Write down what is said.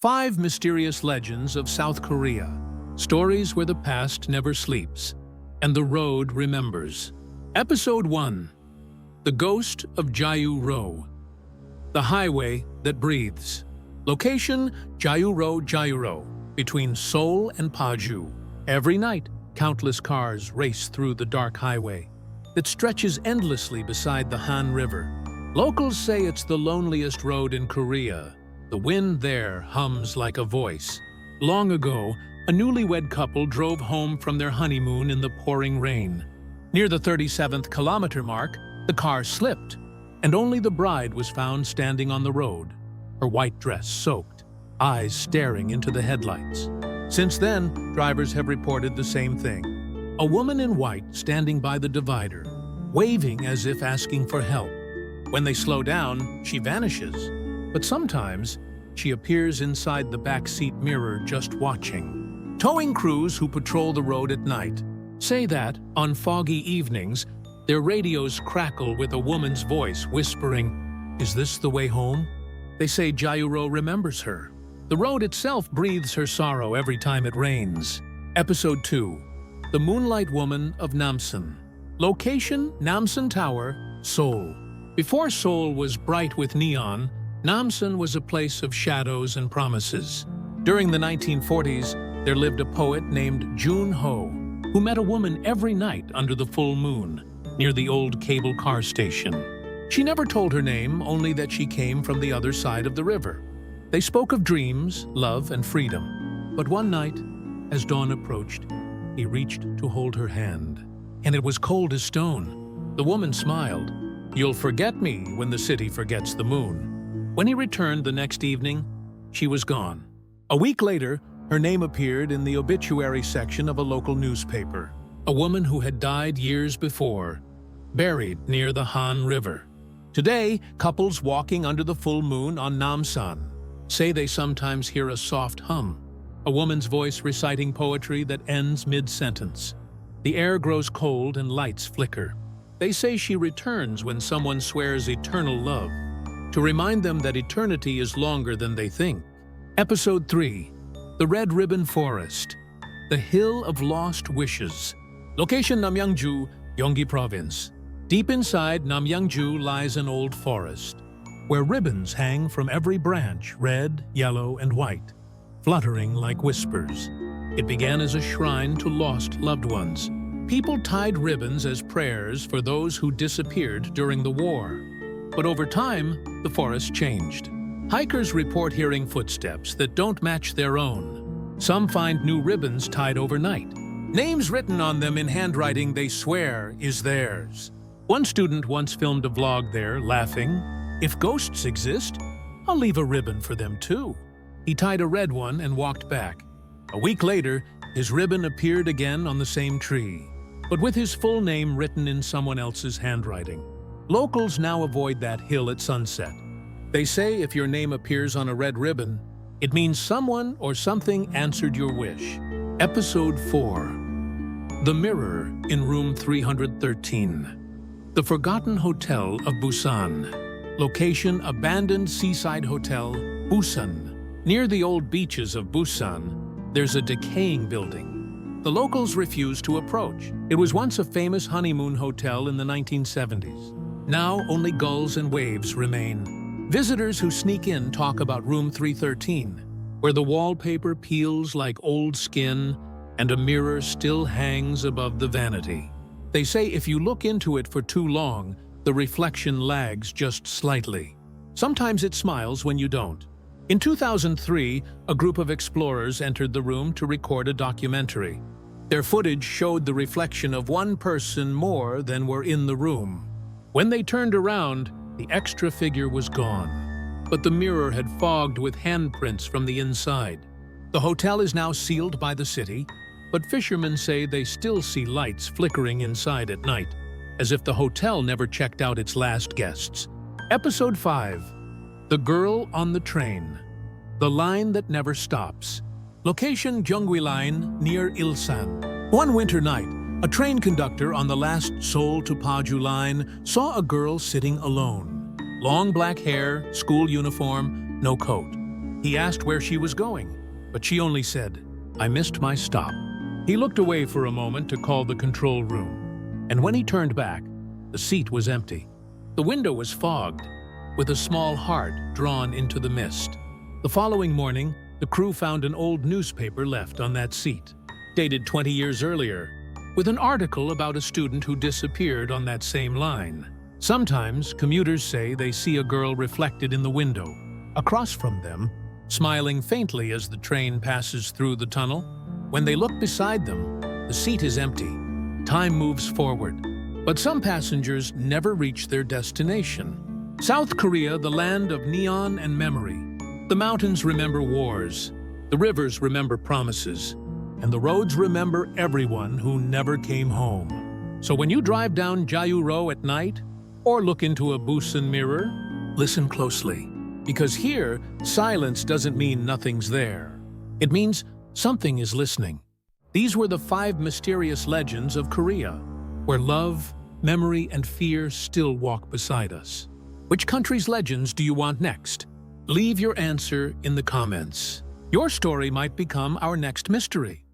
5 Mysterious Legends of South Korea. Stories where the past never sleeps, and the road remembers. Episode 1. The Ghost of Jayu-ro. The Highway That Breathes. Location, Jayu-ro, between Seoul and Paju. Every night, countless cars race through the dark highway that stretches endlessly beside the Han River. Locals say it's the loneliest road in Korea. The wind there hums like a voice. Long ago, a newlywed couple drove home from their honeymoon in the pouring rain. Near the 37th kilometer mark, the car slipped, and only the bride was found standing on the road, her white dress soaked, eyes staring into the headlights. Since then, drivers have reported the same thing. A woman in white standing by the divider, waving as if asking for help. When they slow down, she vanishes. But sometimes, she appears inside the backseat mirror just watching. Towing crews who patrol the road at night say that, on foggy evenings, their radios crackle with a woman's voice whispering, "Is this the way home?" They say Jayu-ro remembers her. The road itself breathes her sorrow every time it rains. Episode 2. The Moonlight Woman of Namsan. Location, Namsan Tower, Seoul. Before Seoul was bright with neon, Namsan was a place of shadows and promises. During the 1940s, there lived a poet named Jun Ho, who met a woman every night under the full moon, near the old cable car station. She never told her name, only that she came from the other side of the river. They spoke of dreams, love, and freedom. But one night, as dawn approached, he reached to hold her hand, and it was cold as stone. The woman smiled. "You'll forget me when the city forgets the moon." When he returned the next evening, she was gone. A week later, her name appeared in the obituary section of a local newspaper. A woman who had died years before, buried near the Han River. Today, couples walking under the full moon on Namsan say they sometimes hear a soft hum, a woman's voice reciting poetry that ends mid-sentence. The air grows cold and lights flicker. They say she returns when someone swears eternal love, to remind them that eternity is longer than they think. Episode 3. The Red Ribbon Forest. The Hill of Lost Wishes. Location, Namyangju, Gyeonggi Province. Deep inside Namyangju lies an old forest, where ribbons hang from every branch, red, yellow, and white, fluttering like whispers. It began as a shrine to lost loved ones. People tied ribbons as prayers for those who disappeared during the war. But over time, the forest changed. Hikers report hearing footsteps that don't match their own. Some find new ribbons tied overnight, names written on them in handwriting they swear is theirs. One student once filmed a vlog there, laughing, "If ghosts exist, I'll leave a ribbon for them too." He tied a red one and walked back. A week later, his ribbon appeared again on the same tree, but with his full name written in someone else's handwriting. Locals now avoid that hill at sunset. They say if your name appears on a red ribbon, it means someone or something answered your wish. Episode 4. The Mirror in Room 313. The Forgotten Hotel of Busan. Location, abandoned seaside hotel, Busan. Near the old beaches of Busan, there's a decaying building. The locals refuse to approach. It was once a famous honeymoon hotel in the 1970s. Now only gulls and waves remain. Visitors who sneak in talk about Room 313, where the wallpaper peels like old skin and a mirror still hangs above the vanity. They say if you look into it for too long, the reflection lags just slightly. Sometimes it smiles when you don't. In 2003, a group of explorers entered the room to record a documentary. Their footage showed the reflection of one person more than were in the room. When they turned around, the extra figure was gone, but the mirror had fogged with handprints from the inside. The hotel is now sealed by the city, but fishermen say they still see lights flickering inside at night, as if the hotel never checked out its last guests. Episode 5. The Girl on the Train. The Line That Never Stops. Location, Gyeonggi Line, near Ilsan. One winter night, a train conductor on the last Seoul to Paju line saw a girl sitting alone. Long black hair, school uniform, no coat. He asked where she was going, but she only said, "I missed my stop." He looked away for a moment to call the control room, and when he turned back, the seat was empty. The window was fogged, with a small heart drawn into the mist. The following morning, the crew found an old newspaper left on that seat, dated 20 years earlier, with an article about a student who disappeared on that same line. Sometimes, commuters say they see a girl reflected in the window, across from them, smiling faintly as the train passes through the tunnel. When they look beside them, the seat is empty. Time moves forward, but some passengers never reach their destination. South Korea, the land of neon and memory. The mountains remember wars, the rivers remember promises, and the roads remember everyone who never came home. So when you drive down Jayu-ro at night, or look into a Busan mirror, listen closely. Because here, silence doesn't mean nothing's there. It means something is listening. These were the 5 mysterious legends of Korea, where love, memory, and fear still walk beside us. Which country's legends do you want next? Leave your answer in the comments. Your story might become our next mystery.